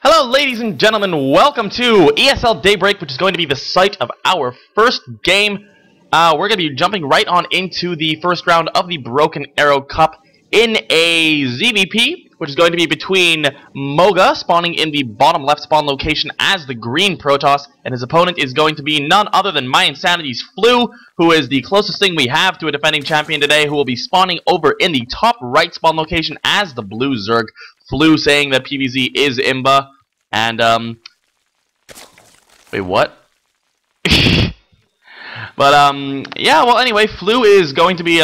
Hello ladies and gentlemen, welcome to ESL Daybreak, which is going to be the site of our first game. We're going to be jumping right on into the first round of the BrokeN ArroW Cup in a ZVP, which is going to be between mYiFluNIgs, spawning in the bottom left spawn location as the green Protoss, and his opponent is going to be none other than mYiFluNIgs Flu, who is the closest thing we have to a defending champion today, who will be spawning over in the top right spawn location as the blue Zerg. Flu saying that PvZ is imba. And, wait, what? But, yeah, well, anyway, Flu is going to be,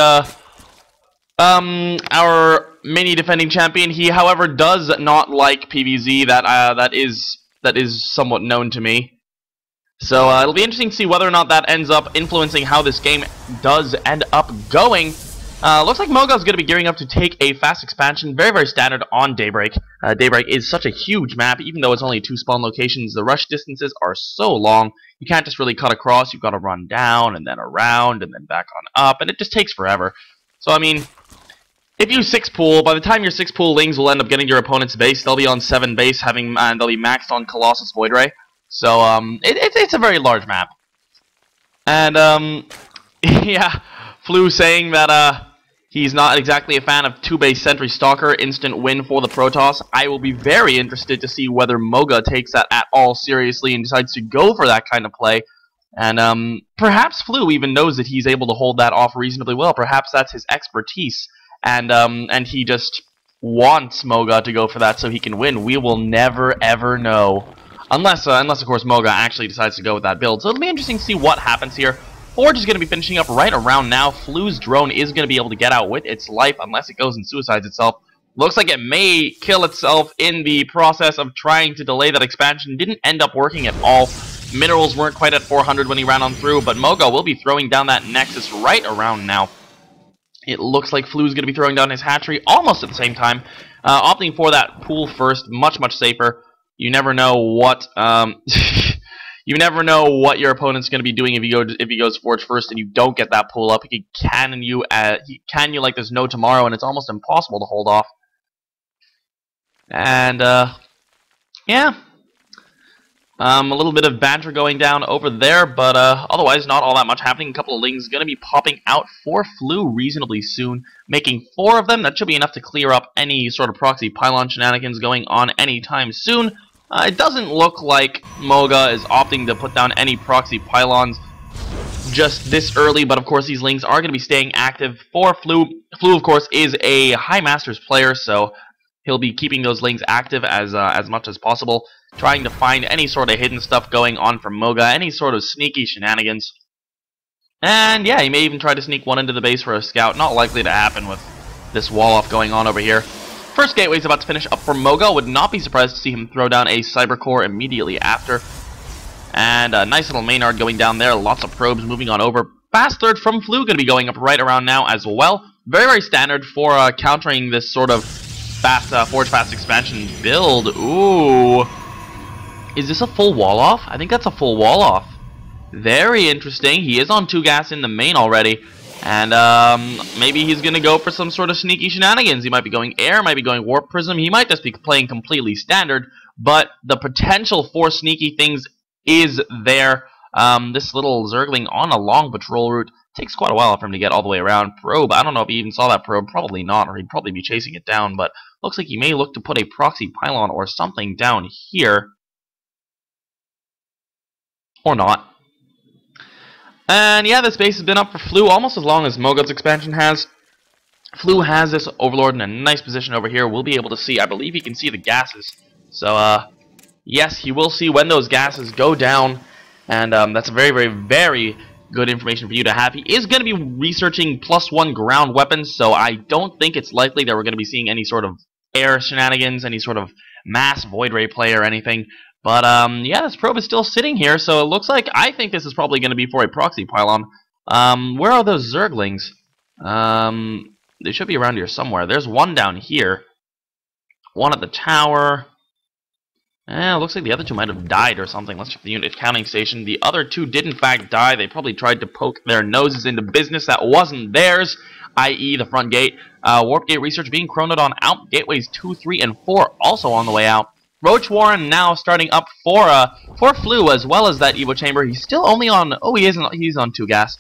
our mini defending champion. He, however, does not like PvZ. That is somewhat known to me. So, it'll be interesting to see whether or not that ends up influencing how this game does end up going. Looks like mYiFluNIgs is going to be gearing up to take a fast expansion, very, very standard on Daybreak. Daybreak is such a huge map, even though it's only 2 spawn locations, the rush distances are so long, you can't just really cut across, you've got to run down, and then around, and then back on up, and it just takes forever. So, I mean, if you 6-pool, by the time your 6-pool lings will end up getting your opponent's base, they'll be on 7 base, and they'll be maxed on Colossus Void Ray. So, it's a very large map. And, yeah, Flu saying that, he's not exactly a fan of 2-base Sentry Stalker, instant win for the Protoss. I will be very interested to see whether mYiFluNIgs takes that at all seriously and decides to go for that kind of play. And perhaps Flu even knows that he's able to hold that off reasonably well. Perhaps that's his expertise. And he just wants mYiFluNIgs to go for that so he can win. We will never, ever know. Unless of course, mYiFluNIgs actually decides to go with that build. So it'll be interesting to see what happens here. Forge is going to be finishing up right around now. Flu's drone is going to be able to get out with its life unless it goes and suicides itself. Looks like it may kill itself in the process of trying to delay that expansion. Didn't end up working at all. Minerals weren't quite at 400 when he ran on through, but mYiFluNIgs will be throwing down that Nexus right around now. It looks like Flu's going to be throwing down his hatchery almost at the same time. Opting for that pool first, much, much safer. You never know what... You never know what your opponent's going to be doing if he goes Forge first and you don't get that pull up. He can cannon you like there's no tomorrow, and it's almost impossible to hold off. And yeah, a little bit of banter going down over there, but otherwise not all that much happening. A couple of lings going to be popping out for Flu reasonably soon, making 4 of them. That should be enough to clear up any sort of proxy pylon shenanigans going on anytime soon. It doesn't look like mYiFluNIgs is opting to put down any proxy pylons just this early, but of course these lings are going to be staying active for Flu. Flu, of course, is a High Masters player, so he'll be keeping those lings active as much as possible, trying to find any sort of hidden stuff going on from mYiFluNIgs, any sort of sneaky shenanigans. And yeah, he may even try to sneak one into the base for a scout. Not likely to happen with this wall-off going on over here. First gateway is about to finish up for mYiFluNIgs. Would not be surprised to see him throw down a Cyber Core immediately after. And a nice little Maynard going down there. Lots of probes moving on over. Fast third from Flu going to be going up right around now as well. Very, very standard for countering this sort of Forge Fast Expansion build. Ooh. Is this a full wall off? I think that's a full wall off. Very interesting. He is on 2 gas in the main already. And maybe he's going to go for some sort of sneaky shenanigans. He might be going air, might be going warp prism. He might just be playing completely standard. But the potential for sneaky things is there. This little Zergling on a long patrol route. Takes quite a while for him to get all the way around. Probe, I don't know if he even saw that probe. Probably not, or he'd probably be chasing it down. But looks like he may look to put a proxy pylon or something down here. Or not. And yeah, this base has been up for Flu almost as long as mYiFluNIgs' expansion has. Flu has this Overlord in a nice position over here. We'll be able to see, I believe he can see the gases. So, yes, he will see when those gases go down. And that's a very, very, very good information for you to have. He is going to be researching +1 ground weapons, so I don't think it's likely that we're going to be seeing any sort of air shenanigans, any sort of mass Void Ray play or anything. But, yeah, this probe is still sitting here, so it looks like, I think this is probably going to be for a proxy pylon. Where are those Zerglings? They should be around here somewhere. There's one down here. One at the tower. It looks like the other 2 might have died or something. Let's check the unit counting station. The other 2 did, in fact, die. They probably tried to poke their noses into business that wasn't theirs, i.e. the front gate. Warp gate research being chronoed on out. Gateways 2, 3, and 4 also on the way out. Roach Warren now starting up for Flu as well as that Evo Chamber. He's still only on, oh, he's on 2 gas.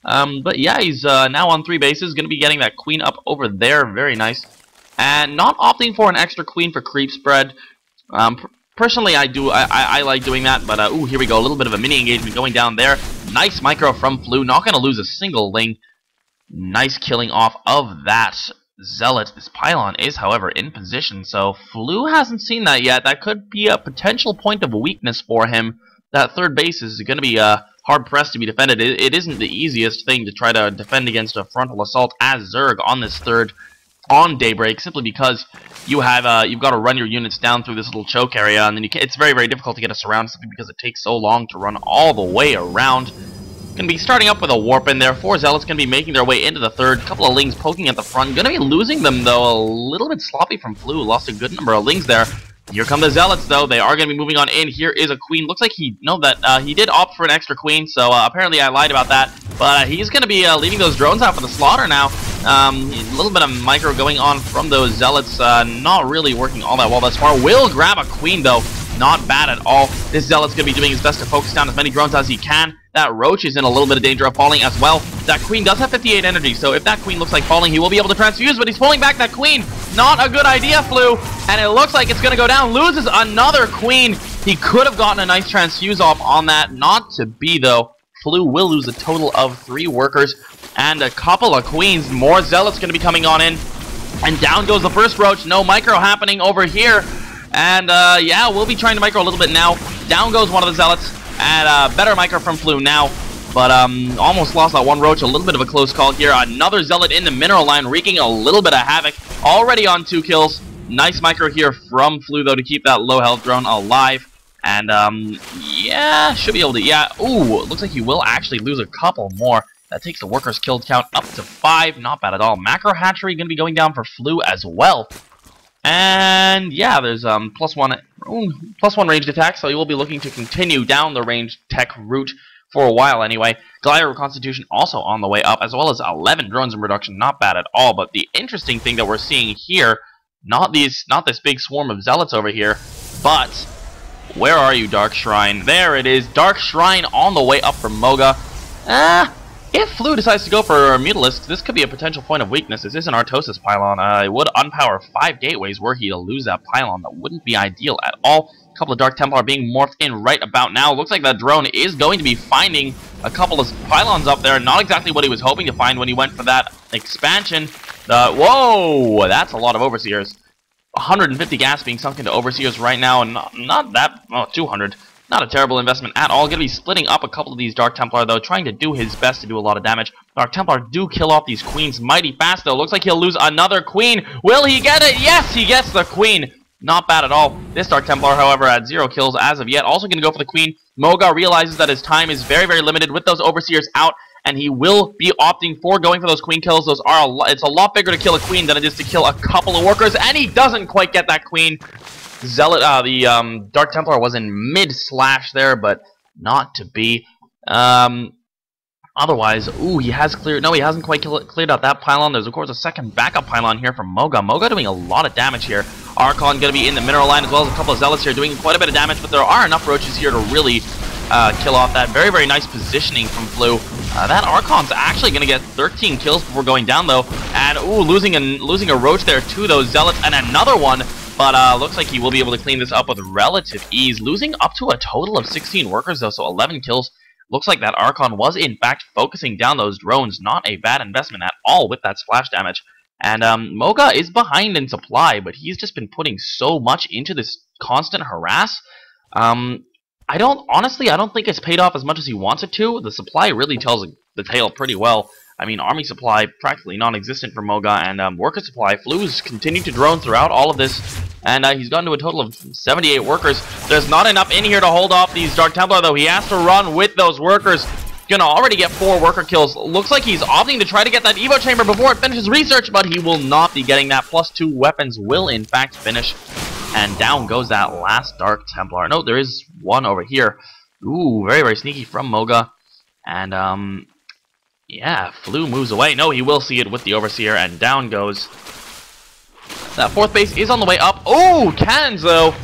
But yeah, he's now on 3 bases, going to be getting that queen up over there, very nice. And not opting for an extra queen for creep spread. Personally, I like doing that, but ooh, here we go, a little bit of a mini engagement going down there. Nice micro from Flu, not going to lose a single ling. Nice killing off of that Zealot. This pylon is, however, in position, so Flu hasn't seen that yet. That could be a potential point of weakness for him. That third base is going to be hard-pressed to be defended. It isn't the easiest thing to try to defend against a frontal assault as Zerg on this third on Daybreak, simply because you have you've got to run your units down through this little choke area, and then it's very, very difficult to get a surround simply because it takes so long to run all the way around. Going to be starting up with a warp in there. 4 Zealots going to be making their way into the third. Couple of Lings poking at the front. Going to be losing them, though. A little bit sloppy from Flu. Lost a good number of Lings there. Here come the Zealots, though. They are going to be moving on in. Here is a queen. Looks like he did opt for an extra queen, so apparently I lied about that. But he's going to be leaving those drones out for the slaughter now. A little bit of micro going on from those Zealots. Not really working all that well thus far. Will grab a queen, though. Not bad at all. This Zealot's going to be doing his best to focus down as many drones as he can. That Roach is in a little bit of danger of falling as well. That queen does have 58 energy, so if that queen looks like falling, he will be able to transfuse, but he's pulling back that queen. Not a good idea, Flu, and it looks like it's going to go down. Loses another queen. He could have gotten a nice transfuse off on that. Not to be, though. Flu will lose a total of 3 workers and a couple of queens. More Zealots going to be coming on in, and down goes the first Roach. No micro happening over here. And, yeah, we'll be trying to micro a little bit now. Down goes one of the Zealots. And, better micro from Flu now. But, almost lost that one Roach. A little bit of a close call here. Another Zealot in the mineral line, wreaking a little bit of havoc. Already on 2 kills. Nice micro here from Flu, though, to keep that low health drone alive. And, yeah, should be able to, yeah. Ooh, it looks like he will actually lose a couple more. That takes the workers killed count up to 5. Not bad at all. Macro hatchery going to be going down for Flu as well. And yeah, there's +1 ranged attack, so you will be looking to continue down the ranged tech route for a while anyway. Glider Constitution also on the way up, as well as 11 drones in production. Not bad at all. But the interesting thing that we're seeing here, not this big swarm of Zealots over here, but where are you, Dark Shrine? There it is, Dark Shrine on the way up from MogA. If Flu decides to go for Mutalisk, this could be a potential point of weakness. This is an Artosis pylon. It would unpower 5 gateways were he to lose that pylon. That wouldn't be ideal at all. A couple of Dark Templar being morphed in right about now. Looks like that drone is going to be finding a couple of pylons up there. Not exactly what he was hoping to find when he went for that expansion. Whoa! That's a lot of Overseers. 150 gas being sunk into Overseers right now, and not that... Oh, 200. Not a terrible investment at all. Going to be splitting up a couple of these Dark Templar, though, trying to do his best to do a lot of damage. Dark Templar do kill off these queens mighty fast, though. Looks like he'll lose another queen. Will he get it? Yes, he gets the queen. Not bad at all. This Dark Templar, however, had 0 kills as of yet. Also going to go for the queen. MogA realizes that his time is very, very limited with those Overseers out, and he will be opting for going for those queen kills. Those are it's a lot bigger to kill a queen than it is to kill a couple of workers, and he doesn't quite get that queen. Zealot, the Dark Templar was in mid-slash there, but not to be. Otherwise, ooh, he has cleared. No, he hasn't quite cleared out that pylon. There's, of course, a second backup pylon here from MogA. MogA doing a lot of damage here. Archon going to be in the mineral line, as well as a couple of Zealots here doing quite a bit of damage, but there are enough Roaches here to really kill off that. Very, very nice positioning from Flu. That Archon's actually going to get 13 kills before going down, though. And, ooh, losing a Roach there to those Zealots, and another one. But looks like he will be able to clean this up with relative ease, losing up to a total of 16 workers, though, so 11 kills. Looks like that Archon was, in fact, focusing down those drones. Not a bad investment at all with that splash damage. And MogA is behind in supply, but he's just been putting so much into this constant harass. I don't think it's paid off as much as he wants it to. The supply really tells the tale pretty well. I mean, army supply practically non-existent for MogA, and worker supply. Flu's continued to drone throughout all of this, and he's gotten to a total of 78 workers. There's not enough in here to hold off these Dark Templar, though. He has to run with those workers. Gonna already get 4 worker kills. Looks like he's opting to try to get that Evo Chamber before it finishes research, but he will not be getting that. +2 weapons will, in fact, finish. And down goes that last Dark Templar. No, there is one over here. Ooh, very, very sneaky from MogA. And, yeah, Flu moves away. No, he will see it with the Overseer, and down goes. That 4th base is on the way up. Oh, cannons, though.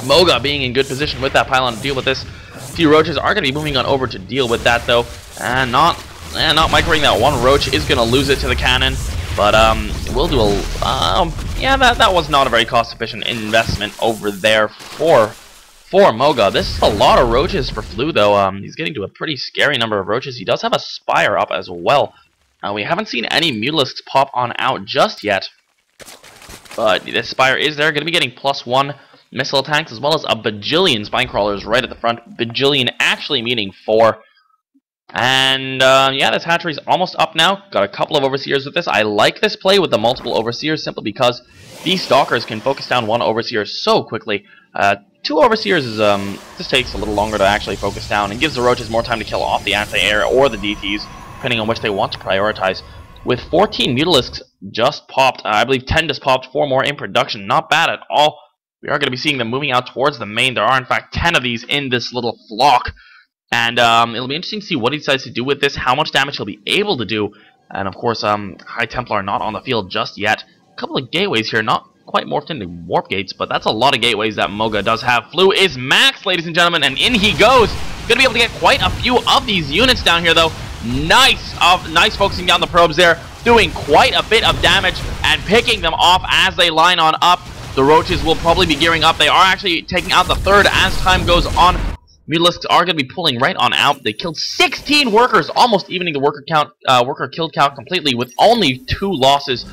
mOGA being in good position with that pylon to deal with this. A few roaches are going to be moving on over to deal with that, though. And not microing that one roach is going to lose it to the cannon. But it will do a... yeah, that was not a very cost-efficient investment over there for mOGA. This is a lot of roaches for Flu, though. He's getting to a pretty scary number of roaches. He does have a Spire up as well. We haven't seen any mutalisks pop on out just yet. But this Spire is there, going to be getting +1 missile tanks, as well as a bajillion spine crawlers right at the front. Bajillion actually meaning 4. And yeah, this hatchery's almost up now. Got a couple of overseers with this. I like this play with the multiple overseers simply because these stalkers can focus down one overseer so quickly. 2 overseers is this takes a little longer to actually focus down and gives the roaches more time to kill off the anti-air or the DTs, depending on which they want to prioritize. With 14 mutalisks just popped, I believe 10 just popped, 4 more in production. Not bad at all. We are going to be seeing them moving out towards the main. There are in fact 10 of these in this little flock. And it'll be interesting to see what he decides to do with this, how much damage he'll be able to do. And of course, High Templar not on the field just yet. A couple of gateways here, not quite morphed into warp gates, but that's a lot of gateways that mOGA does have. Flu is maxed, ladies and gentlemen, and in he goes. Gonna be able to get quite a few of these units down here, though. Nice focusing down the probes there, doing quite a bit of damage and picking them off as they line on up. The roaches will probably be gearing up. They are actually taking out the third as time goes on. Mutalisks are going to be pulling right on out. They killed 16 workers, almost evening the worker killed count completely with only 2 losses.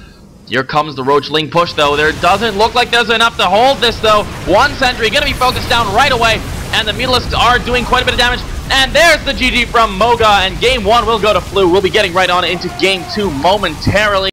Here comes the roachling push, though. There doesn't look like there's enough to hold this, though. 1 sentry going to be focused down right away, and the mutalisks are doing quite a bit of damage. And there's the GG from mOGA, and Game 1 will go to Flu. We'll be getting right on into Game 2 momentarily.